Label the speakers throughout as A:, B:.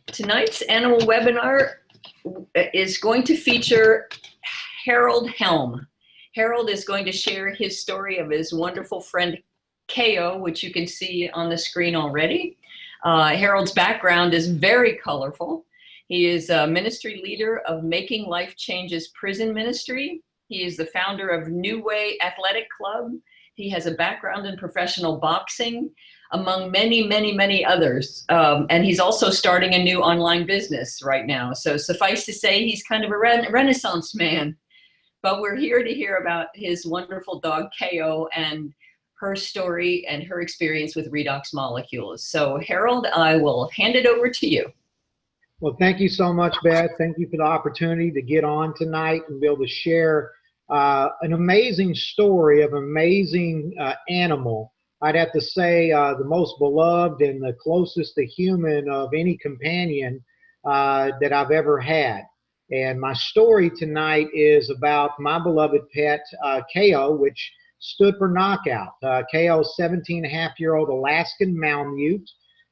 A: Tonight's animal webinar is going to feature Helm. Harold is going to share his story of his wonderful friend KO, which you can see on the screen already. Harold's background is very colorful. He is a ministry leader of Making Life Changes Prison Ministry. He is the founder of New Way Athletic Club. He has a background in professional boxing, among many, many, many others. And he's also starting a new online business right now. So suffice to say, he's kind of a renaissance man. But we're here to hear about his wonderful dog, KO, and her story and her experience with redox molecules. So Harold, I will hand it over to you.
B: Well, thank you so much, Beth. Thank you for the opportunity to get on tonight and be able to share an amazing story of an amazing animal. I'd have to say the most beloved and the closest to human of any companion that I've ever had. And my story tonight is about my beloved pet, KO, which stood for knockout. KO, 17-and-a-half-year-old Alaskan Malamute.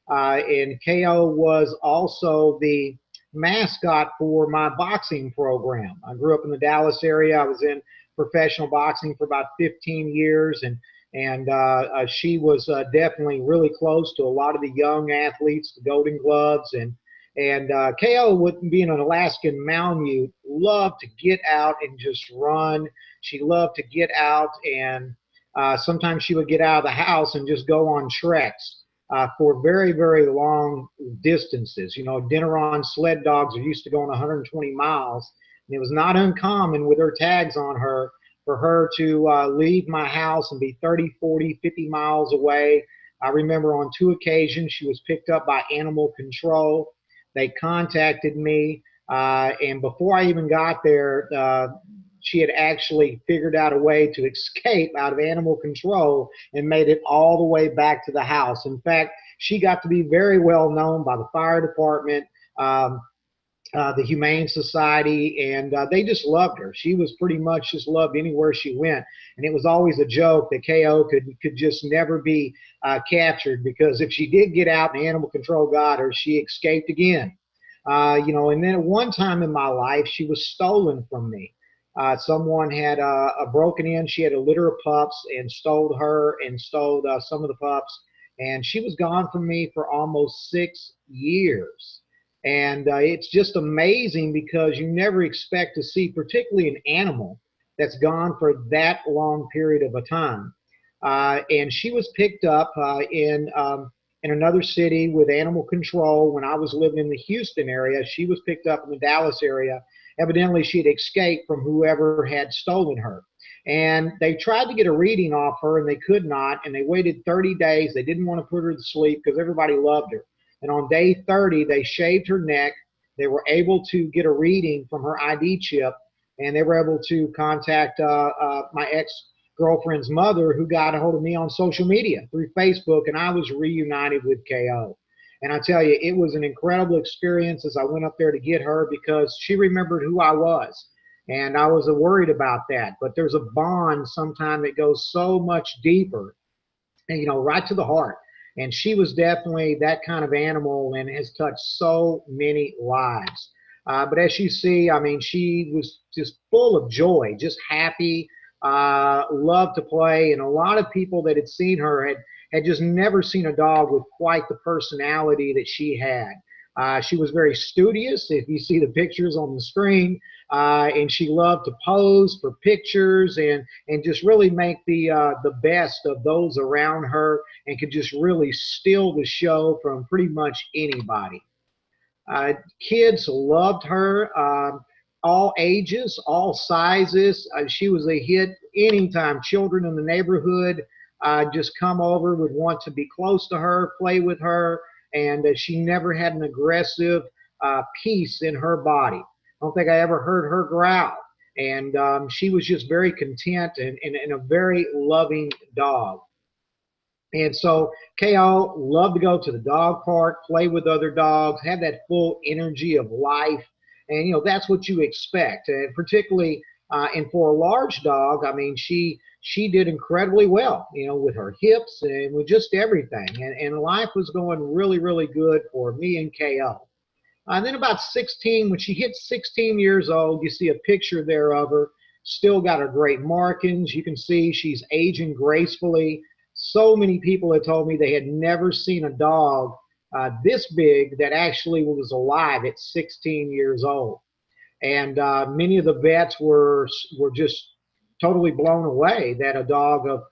B: And KO was also the mascot for my boxing program. I grew up in the Dallas area. I was in professional boxing for about 15 years, and she was definitely really close to a lot of the young athletes, the Golden Gloves, and KO, being an Alaskan Malamute, loved to get out and just run. She loved to get out, and sometimes she would get out of the house and just go on treks for very, very long distances. You know, Deneron sled dogs are used to going 120 miles, and it was not uncommon with her tags on her for her to leave my house and be 30, 40, 50 miles away. I remember on 2 occasions she was picked up by animal control. They contacted me, and before I even got there, she had actually figured out a way to escape out of animal control and made it all the way back to the house. In fact, she got to be very well known by the fire department, the Humane Society, and they just loved her. She was pretty much just loved anywhere she went. And it was always a joke that KO could just never be captured, because if she did get out and animal control got her, she escaped again. You know, and then at one time in my life, she was stolen from me. Someone had broken in. She had a litter of pups and stole her and stole some of the pups. And she was gone from me for almost 6 years. And it's just amazing, because you never expect to see, particularly an animal that's gone for that long period of a time. And she was picked up in another city with animal control when I was living in the Houston area. She was picked up in the Dallas area. Evidently, she had escaped from whoever had stolen her. And they tried to get a reading off her, and they could not. And they waited 30 days. They didn't want to put her to sleep because everybody loved her. And on day 30, they shaved her neck. They were able to get a reading from her ID chip, and they were able to contact my ex-girlfriend's mother, who got a hold of me on social media through Facebook, and I was reunited with KO. And I tell you, it was an incredible experience as I went up there to get her, because she remembered who I was. And I was worried about that. But there's a bond sometimes that goes so much deeper, and, you know, right to the heart. And she was definitely that kind of animal and has touched so many lives. But as you see, I mean, she was just full of joy, just happy, loved to play. And a lot of people that had seen her had just never seen a dog with quite the personality that she had. She was very studious, if you see the pictures on the screen, and she loved to pose for pictures and just really make the best of those around her, and could just really steal the show from pretty much anybody. Kids loved her, all ages, all sizes. She was a hit anytime. Children in the neighborhood just come over, would want to be close to her, play with her, and she never had an aggressive piece in her body. I don't think I ever heard her growl. And she was just very content and a very loving dog. And so KO loved to go to the dog park, play with other dogs, have that full energy of life. And, you know, that's what you expect. And particularly, and for a large dog, I mean, she did incredibly well, you know, with her hips and with just everything. And life was going really, really good for me and KO. And then about 16, when she hit 16 years old, you see a picture there of her. Still got her great markings. You can see she's aging gracefully. So many people had told me they had never seen a dog this big that actually was alive at 16 years old. And many of the vets were just totally blown away that a dog of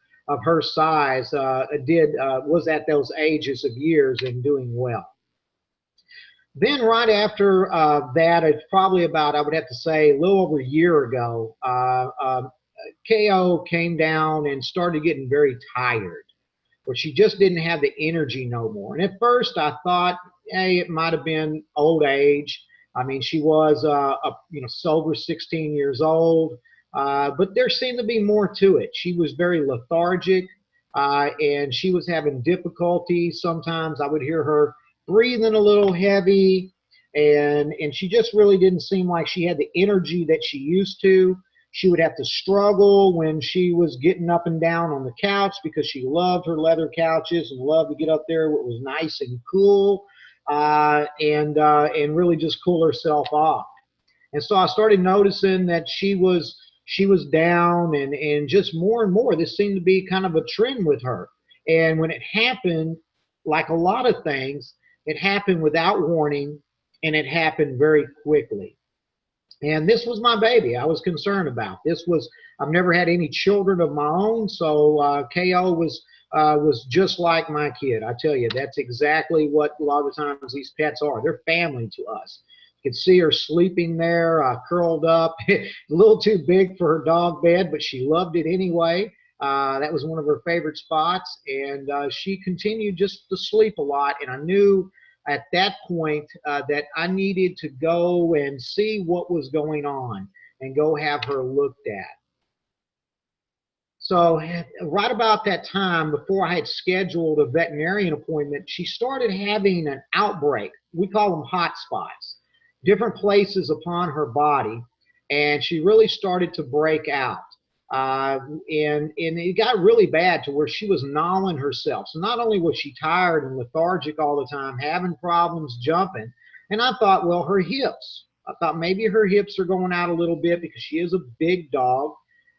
B: her size was at those ages of years and doing well. Then right after that, it's probably about, I would have to say, a little over a year ago, KO came down and started getting very tired, where she just didn't have the energy no more. And at first I thought, hey, it might have been old age. I mean, she was sober 16 years old, but there seemed to be more to it. She was very lethargic, and she was having difficulty. Sometimes I would hear her breathing a little heavy, and she just really didn't seem like she had the energy that she used to. She would have to struggle when she was getting up and down on the couch because she loved her leather couches and loved to get up there where it was nice and cool, and really just cool herself off. And so I started noticing that she was down, and just more and more this seemed to be kind of a trend with her. And when it happened, like a lot of things, it happened without warning, and it happened very quickly. And this was my baby I was concerned about. I've never had any children of my own, so KO was just like my kid. I tell you, that's exactly what a lot of the times these pets are. They're family to us. You could see her sleeping there, curled up, a little too big for her dog bed, but she loved it anyway. That was one of her favorite spots, and she continued just to sleep a lot. And I knew at that point that I needed to go and see what was going on and go have her looked at. So right about that time, before I had scheduled a veterinarian appointment, she started having an outbreak. We call them hot spots, different places upon her body, and she really started to break out. And it got really bad to where she was gnawing herself. So not only was she tired and lethargic all the time, having problems jumping, and I thought, well, her hips. I thought maybe her hips are going out a little bit because she is a big dog.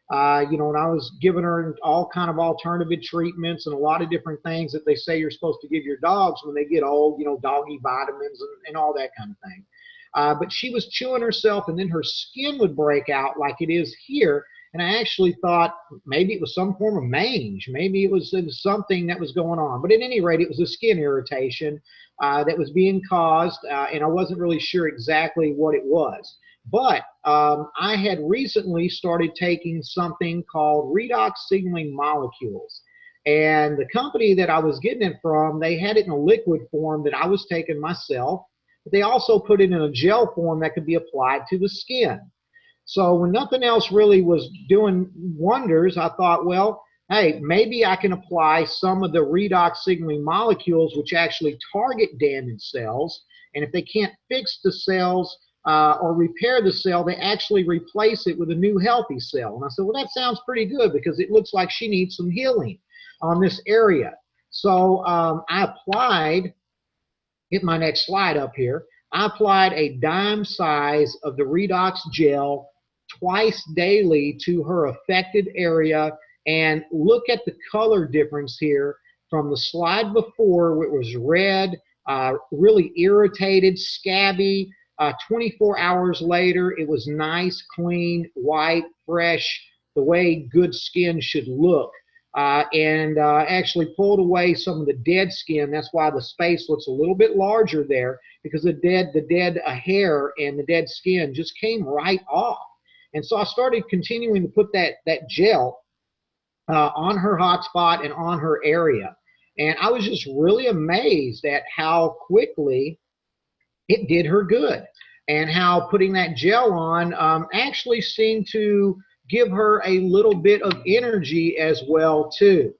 B: And I was giving her all kind of alternative treatments and a lot of different things that they say you're supposed to give your dogs when they get old, doggy vitamins and all that kind of thing. But she was chewing herself, and then her skin would break out like it is here. And I actually thought maybe it was some form of mange. Maybe it was something that was going on. But at any rate, it was a skin irritation that was being caused, and I wasn't really sure exactly what it was. But I had recently started taking something called redox signaling molecules. And the company that I was getting it from, they had it in a liquid form that I was taking myself. But they also put it in a gel form that could be applied to the skin. So when nothing else really was doing wonders, I thought, well, hey, maybe I can apply some of the redox signaling molecules, which actually target damaged cells. And if they can't fix the cells or repair the cell, they actually replace it with a new healthy cell. And I said, well, that sounds pretty good because it looks like she needs some healing on this area. So I applied, get my next slide up here. I applied a dime size of the redox gel twice daily to her affected area, and look at the color difference here from the slide before where it was red, really irritated, scabby. 24 hours later, it was nice, clean, white, fresh, the way good skin should look. And actually pulled away some of the dead skin. That's why the space looks a little bit larger there, because the dead hair and the dead skin just came right off. And so I started continuing to put that gel on her hot spot and on her area. And I was just really amazed at how quickly it did her good, and how putting that gel on actually seemed to give her a little bit of energy as well too.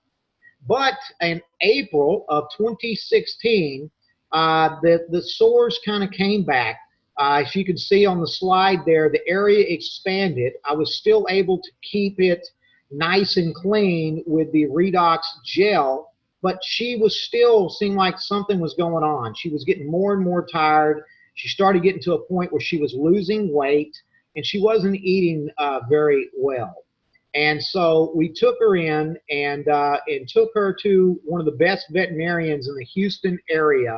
B: But in April of 2016, the sores kind of came back. As you can see on the slide there, the area expanded. I was still able to keep it nice and clean with the redox gel, but she was still seemed like something was going on. She was getting more and more tired, She started getting to a point where she was losing weight and she wasn't eating very well. And so we took her in and took her to one of the best veterinarians in the Houston area.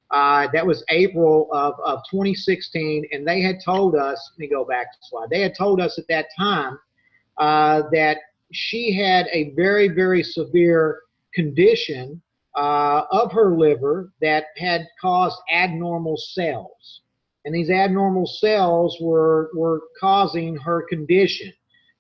B: That was April of 2016, and they had told us, let me go back to the slide, they had told us at that time that she had a very, very severe condition of her liver that had caused abnormal cells. And these abnormal cells were causing her condition,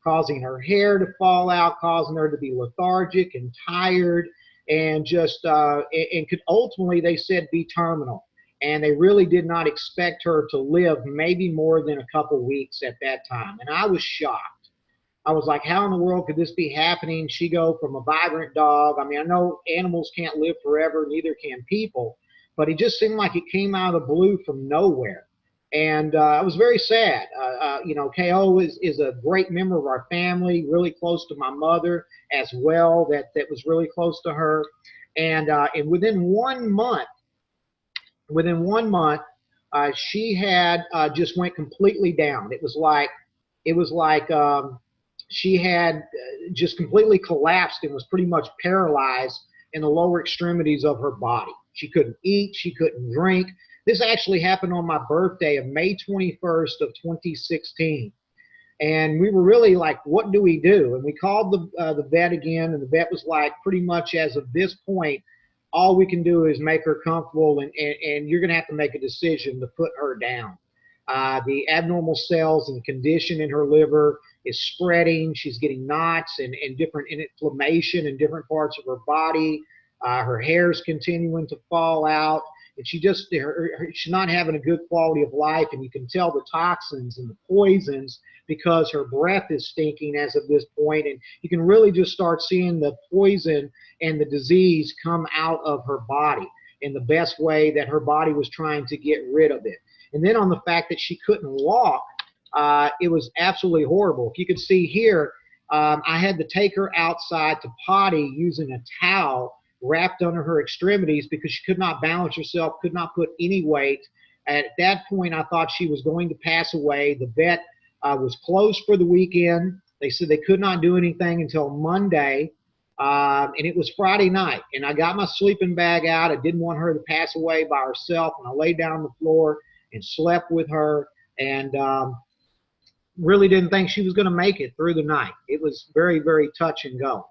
B: causing her hair to fall out, causing her to be lethargic and tired, and just and could ultimately, they said, be terminal. And they really did not expect her to live maybe more than a couple weeks at that time. And I was shocked. I was like, how in the world could this be happening? She go from a vibrant dog. I mean, I know animals can't live forever, neither can people, but it just seemed like it came out of the blue from nowhere. And I was very sad. You know, KO is a great member of our family, really close to my mother as well, that was really close to her. And within 1 month, she had just went completely down. It was like she had just completely collapsed and was pretty much paralyzed in the lower extremities of her body. She couldn't eat, she couldn't drink. This actually happened on my birthday of May 21st of 2016. And we were really like, what do we do? And we called the vet again, and the vet was like, pretty much as of this point, all we can do is make her comfortable, and you're going to have to make a decision to put her down. The abnormal cells and condition in her liver is spreading. She's getting knots and different inflammation in different parts of her body. Her hair's continuing to fall out. And she's not having a good quality of life, and you can tell the toxins and the poisons because her breath is stinking as of this point, and you can really just start seeing the poison and the disease come out of her body in the best way that her body was trying to get rid of it. And then on the fact that she couldn't walk, it was absolutely horrible. If you could see here, I had to take her outside to potty using a towel wrapped under her extremities because she could not balance herself, could not put any weight. At that point, I thought she was going to pass away. The vet was closed for the weekend. They said they could not do anything until Monday, and it was Friday night. And I got my sleeping bag out. I didn't want her to pass away by herself, and I laid down on the floor and slept with her, and really didn't think she was going to make it through the night. It was very, very touch and go.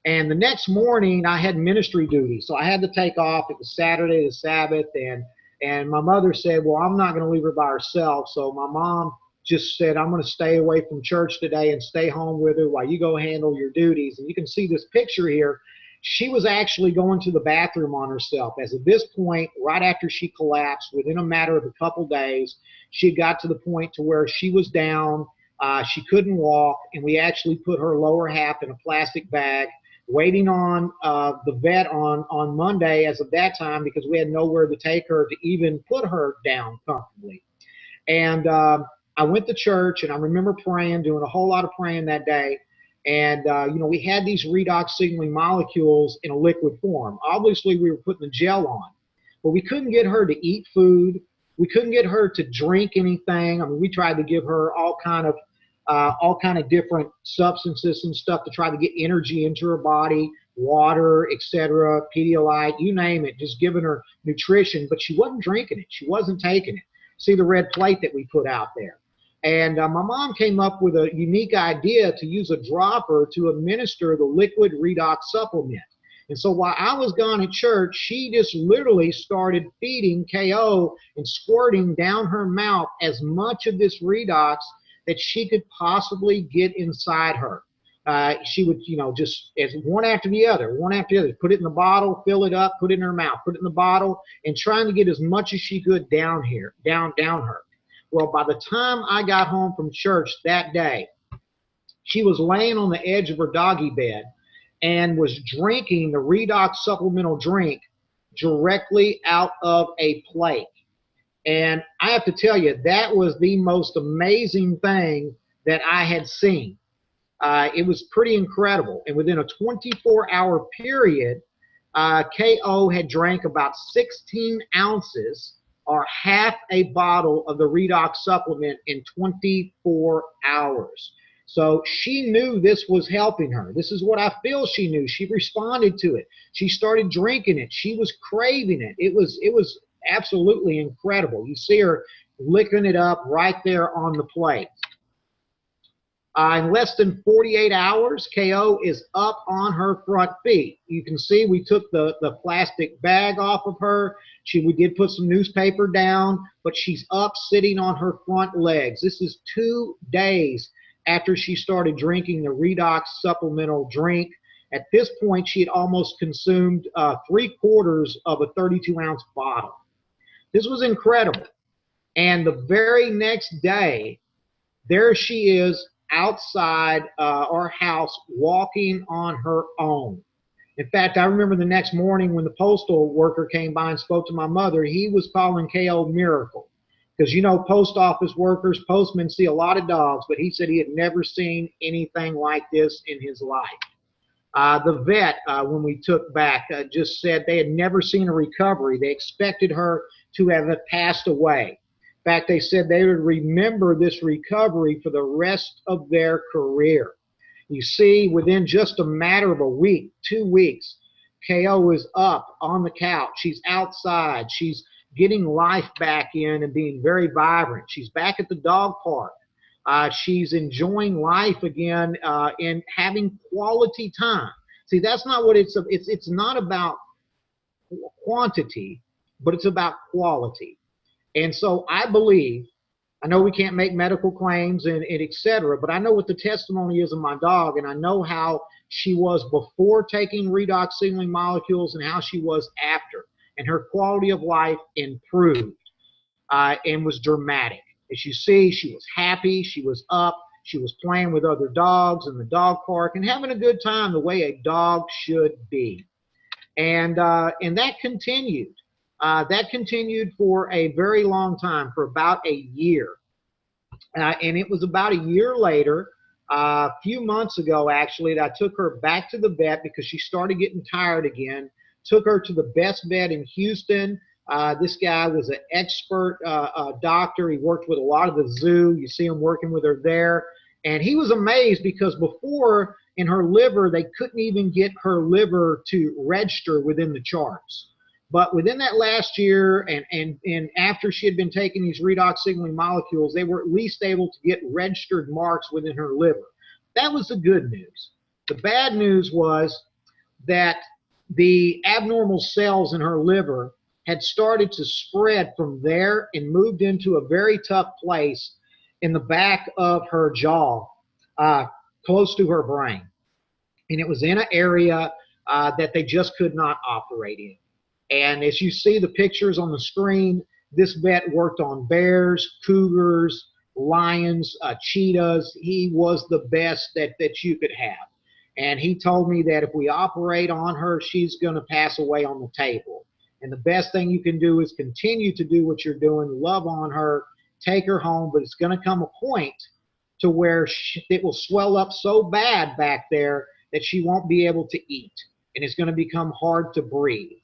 B: And the next morning, I had ministry duty, so I had to take off. It was Saturday, the Sabbath, and my mother said, well, I'm not going to leave her by herself. So my mom just said, I'm going to stay away from church today and stay home with her while you go handle your duties. And you can see this picture here. She was actually going to the bathroom on herself. As at this point, right after she collapsed, within a matter of a couple days, she got to the point to where she was down. She couldn't walk, and we actually put her lower half in a plastic bag, waiting on the vet on Monday as of that time, because we had nowhere to take her to even put her down comfortably. And I went to church, and I remember praying, doing a whole lot of praying that day. And, you know, we had these redox signaling molecules in a liquid form. Obviously, we were putting the gel on, but we couldn't get her to eat food. We couldn't get her to drink anything. I mean, we tried to give her all kind of different substances and stuff to try to get energy into her body, water, etc., Pedialyte, you name it, just giving her nutrition, but she wasn't drinking it. She wasn't taking it. See the red plate that we put out there. And my mom came up with a unique idea to use a dropper to administer the liquid redox supplement. And so while I was gone at church, she just literally started feeding KO and squirting down her mouth as much of this redox that she could possibly get inside her. She would, you know, just as one after the other, put it in the bottle, fill it up, put it in her mouth, put it in the bottle, and trying to get as much as she could down her. Well, by the time I got home from church that day, she was laying on the edge of her doggy bed and was drinking the redox supplemental drink directly out of a plate. And I have to tell you, that was the most amazing thing that I had seen. It was pretty incredible. And within a 24-hour period, KO had drank about 16 ounces or half a bottle of the redox supplement in 24 hours. So she knew this was helping her. This is what I feel she knew. She responded to it. She started drinking it. She was craving it. It was absolutely incredible. You see her licking it up right there on the plate. In less than 48 hours, KO is up on her front feet. You can see we took the plastic bag off of her. We did put some newspaper down, but she's up sitting on her front legs. This is 2 days after she started drinking the redox supplemental drink. At this point, she had almost consumed 3/4 of a 32-ounce bottle. This was incredible. And the very next day, there she is outside our house walking on her own. In fact, I remember the next morning when the postal worker came by and spoke to my mother, he was calling KO Miracle. Because, you know, post office workers, postmen see a lot of dogs, but he said he had never seen anything like this in his life. The vet, when we took back, just said they had never seen a recovery. They expected her to have passed away. In fact, they said they would remember this recovery for the rest of their career. You see, within just a matter of a week, 2 weeks, KO is up on the couch. She's outside. She's getting life back in and being very vibrant. She's back at the dog park. She's enjoying life again and having quality time. See, that's not what it's not about quantity, but it's about quality. And so I believe, I know we can't make medical claims and et cetera, but I know what the testimony is of my dog, and I know how she was before taking redox signaling molecules and how she was after. And her quality of life improved and was dramatic. As you see, she was happy, she was up, she was playing with other dogs in the dog park and having a good time the way a dog should be. And that continued. That continued for a very long time, for about a year. And it was about a year later, a few months ago actually, that I took her back to the vet because she started getting tired again. Took her to the best vet in Houston. This guy was an expert doctor. He worked with a lot of the zoo. You see him working with her there. And he was amazed because before, in her liver, they couldn't even get her liver to register within the charts. But within that last year and after she had been taking these redox signaling molecules, they were at least able to get registered marks within her liver. That was the good news. The bad news was that the abnormal cells in her liver had started to spread from there and moved into a very tough place in the back of her jaw, close to her brain. And it was in an area that they just could not operate in. And as you see the pictures on the screen, this vet worked on bears, cougars, lions, cheetahs. He was the best that you could have. And he told me that if we operate on her, she's going to pass away on the table. And the best thing you can do is continue to do what you're doing, love on her, take her home, but it's going to come a point to where it will swell up so bad back there that she won't be able to eat. And it's going to become hard to breathe.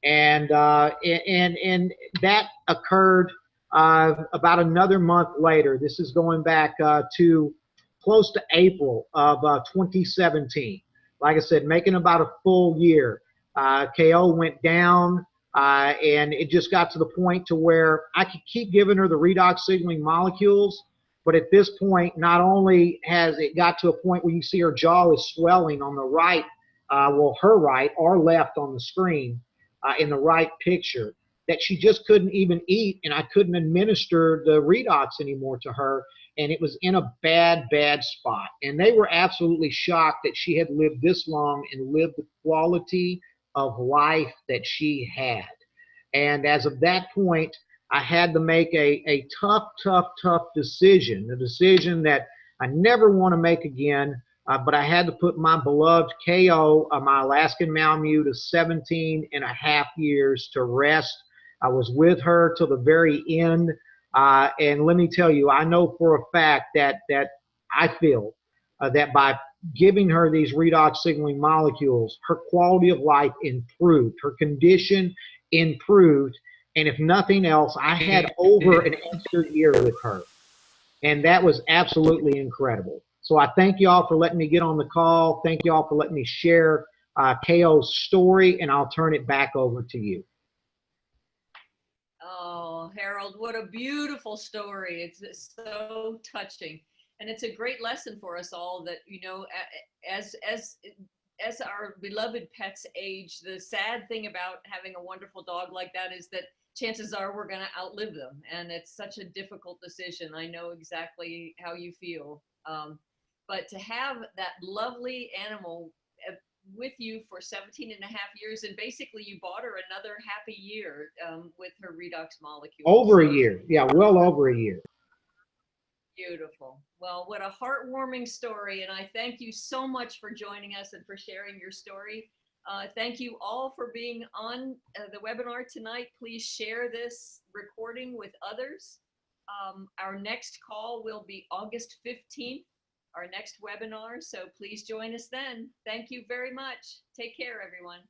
B: And that occurred about another month later. This is going back to close to April of 2017. Like I said, making about a full year. KO went down, and it just got to the point to where I could keep giving her the redox signaling molecules, but at this point, not only has it got to a point where you see her jaw is swelling on the right, well, her right or left on the screen, in the right picture, that she just couldn't even eat, and I couldn't administer the redox anymore to her, and it was in a bad, bad spot. And they were absolutely shocked that she had lived this long and lived the quality of life that she had. And as of that point, I had to make a tough, tough, tough decision, a decision that I never want to make again. But I had to put my beloved KO, my Alaskan Malamute of 17.5 years, to rest. I was with her till the very end. And let me tell you, I know for a fact that I feel that by giving her these redox signaling molecules, her quality of life improved, her condition improved, And if nothing else, I had over an extra year with her. And that was absolutely incredible. So I thank you all for letting me get on the call. Thank you all for letting me share KO's story, and I'll turn it back over to you.
A: Oh, Harold, what a beautiful story. It's so touching. And it's a great lesson for us all that, you know, as our beloved pets age, the sad thing about having a wonderful dog like that is that chances are we're going to outlive them. And it's such a difficult decision. I know exactly how you feel. But to have that lovely animal with you for 17 and a half years, and basically you bought her another happy year with her redox molecule.
B: Over a year. Yeah, well over a year.
A: Beautiful. Well, what a heartwarming story. And I thank you so much for joining us and for sharing your story. Thank you all for being on the webinar tonight. Please share this recording with others. Our next call will be August 15th, our next webinar. So please join us then. Thank you very much. Take care, everyone.